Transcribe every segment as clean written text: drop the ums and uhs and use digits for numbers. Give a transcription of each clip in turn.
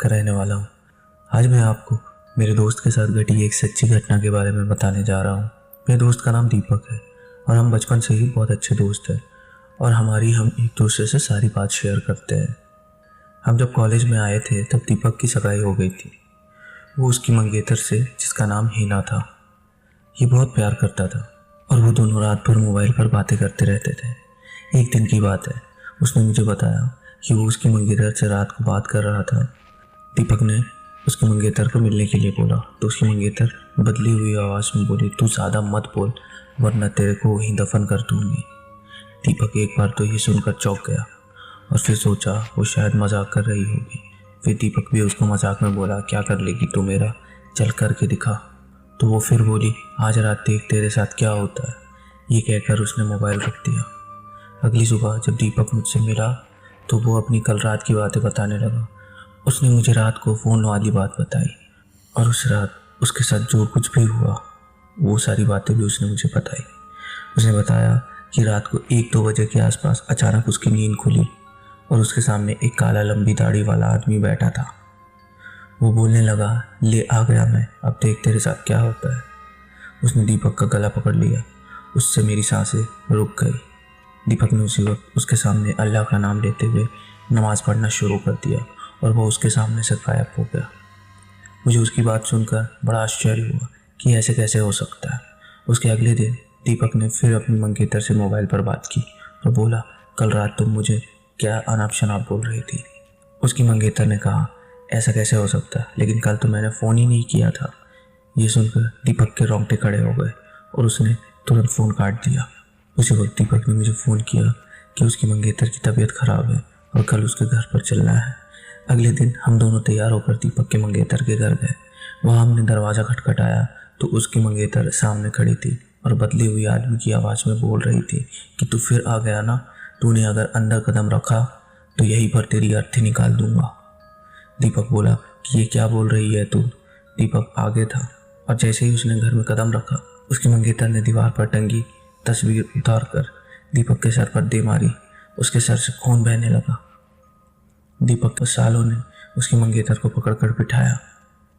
का रहने वाला हूँ। आज मैं आपको मेरे दोस्त के साथ घटी एक सच्ची घटना के बारे में बताने जा रहा हूँ। मेरे दोस्त का नाम दीपक है और हम बचपन से ही बहुत अच्छे दोस्त हैं और हम एक दूसरे से सारी बात शेयर करते हैं। हम जब कॉलेज में आए थे तब दीपक की सगाई हो गई थी। वो उसकी मंगेतर से, जिसका नाम हिना था, ये बहुत प्यार करता था और वो दोनों रात भर मोबाइल पर बातें करते रहते थे। एक दिन की बात है, उसने मुझे बताया कि वो उसकी मंगेतर से रात को बात कर रहा था। दीपक ने उसकी मंगेतर को मिलने के लिए बोला तो उसकी मंगेतर बदली हुई आवाज़ में बोली, तू ज़्यादा मत बोल वरना तेरे को वहीं दफन कर दूंगी। दीपक एक बार तो ये सुनकर चौंक गया और फिर सोचा वो शायद मजाक कर रही होगी। फिर दीपक भी उसको मजाक में बोला, क्या कर लेगी तू मेरा, चल करके दिखा। तो वो फिर बोली, आज रात देख तेरे साथ क्या होता है। ये कहकर उसने मोबाइल रख दिया। अगली सुबह जब दीपक मुझसे मिला तो वो अपनी कल रात की बातें बताने लगा। उसने मुझे रात को फ़ोन वाली बात बताई और उस रात उसके साथ जो कुछ भी हुआ वो सारी बातें भी उसने मुझे बताई। उसने बताया कि रात को 1-2 बजे के आसपास अचानक उसकी नींद खुली और उसके सामने एक काला लंबी दाढ़ी वाला आदमी बैठा था। वो बोलने लगा, ले आ गया मैं, अब देख तेरे साथ क्या होता है। उसने दीपक का गला पकड़ लिया, उससे मेरी सांसें रुक गई। दीपक ने उसी वक्त उसके सामने अल्लाह का नाम लेते हुए नमाज़ पढ़ना शुरू कर दिया और वो उसके सामने से गायब हो गया। मुझे उसकी बात सुनकर बड़ा आश्चर्य हुआ कि ऐसे कैसे हो सकता है। उसके अगले दिन दीपक ने फिर अपनी मंगेतर से मोबाइल पर बात की और बोला, कल रात तुम मुझे क्या अनाप शनाप बोल रही थी। उसकी मंगेतर ने कहा, ऐसा कैसे हो सकता है, लेकिन कल तो मैंने फ़ोन ही नहीं किया था। ये सुनकर दीपक के रोंगटे खड़े हो गए और उसने तुरंत फ़ोन काट दिया। उसी वक्त दीपक ने मुझे फ़ोन किया कि उसकी मंगेतर की तबीयत ख़राब है और कल उसके घर पर चलना है। अगले दिन हम दोनों तैयार होकर दीपक के मंगेतर के घर गए। वहाँ हमने दरवाज़ा खटखटाया तो उसकी मंगेतर सामने खड़ी थी और बदली हुई आदमी की आवाज़ में बोल रही थी कि तू फिर आ गया ना, तूने अगर अंदर कदम रखा तो यहीं पर तेरी अर्थी निकाल दूंगा। दीपक बोला कि ये क्या बोल रही है तू। दीपक आगे था और जैसे ही उसने घर में कदम रखा उसकी मंगेतर ने दीवार पर टंगी तस्वीर उतार कर दीपक के सर पर दे मारी। उसके सर से खून बहने लगा। दीपक के सालों ने उसकी मंगेतर को पकड़कर बिठाया।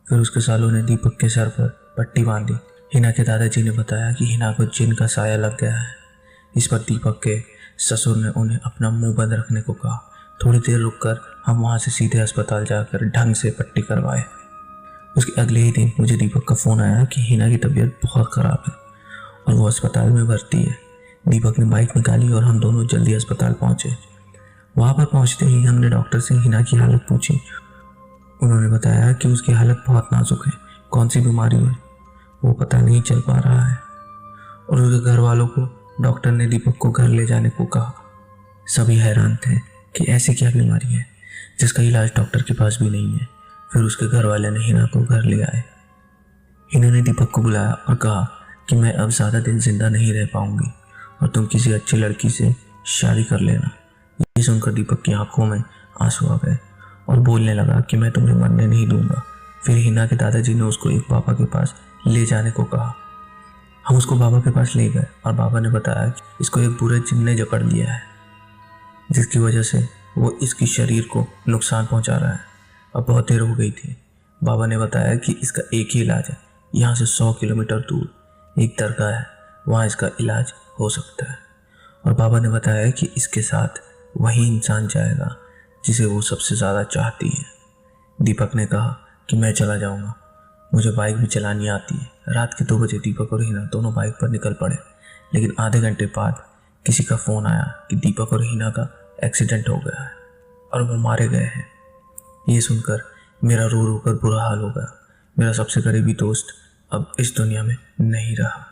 फिर उसके सालों ने दीपक के सर पर पट्टी बांधी। हिना के दादाजी ने बताया कि हिना को जिन का साया लग गया है। इस पर दीपक के ससुर ने उन्हें अपना मुंह बंद रखने को कहा। थोड़ी देर रुककर हम वहाँ से सीधे अस्पताल जाकर ढंग से पट्टी करवाए। उसके अगले ही दिन मुझे दीपक का फ़ोन आया कि हिना की तबीयत बहुत ख़राब है और वो अस्पताल में भर्ती है। दीपक ने बाइक निकाली और हम दोनों जल्दी अस्पताल पहुँचे। वहाँ पर पहुँचते ही हमने डॉक्टर से हिना की हालत पूछी। उन्होंने बताया कि उसकी हालत बहुत नाजुक है, कौन सी बीमारी है वो पता नहीं चल पा रहा है और उसके घर वालों को डॉक्टर ने दीपक को घर ले जाने को कहा। सभी हैरान थे कि ऐसी क्या बीमारी है जिसका इलाज डॉक्टर के पास भी नहीं है। फिर उसके घर वाले ने हिना को घर ले आए। हिना ने दीपक को बुलाया और कहा कि मैं अब ज़्यादा दिन जिंदा नहीं रह पाऊंगी और तुम किसी अच्छी लड़की से शादी कर लेना। ये सुनकर दीपक की आंखों में आंसू आ गए और बोलने लगा कि मैं तुम्हें मरने नहीं दूंगा। फिर हिना के दादाजी ने उसको एक बाबा के पास ले जाने को कहा। हम उसको बाबा के पास ले गए और बाबा ने बताया कि इसको एक बुरे जिन ने जकड़ लिया है जिसकी वजह से वो इसकी शरीर को नुकसान पहुंचा रहा है। अब बहुत देर हो गई थी। बाबा ने बताया कि इसका एक ही इलाज है, यहाँ से 100 किलोमीटर दूर एक दरगाह है, वहाँ इसका इलाज हो सकता है। और बाबा ने बताया कि इसके साथ वही इंसान जाएगा जिसे वो सबसे ज़्यादा चाहती है। दीपक ने कहा कि मैं चला जाऊँगा, मुझे बाइक भी चलानी आती है। रात के 2 बजे दीपक और हिना दोनों बाइक पर निकल पड़े, लेकिन आधे घंटे बाद किसी का फ़ोन आया कि दीपक और हिना का एक्सीडेंट हो गया है और वो मारे गए हैं। ये सुनकर मेरा रो रो कर बुरा हाल हो गया। मेरा सबसे करीबी दोस्त अब इस दुनिया में नहीं रहा।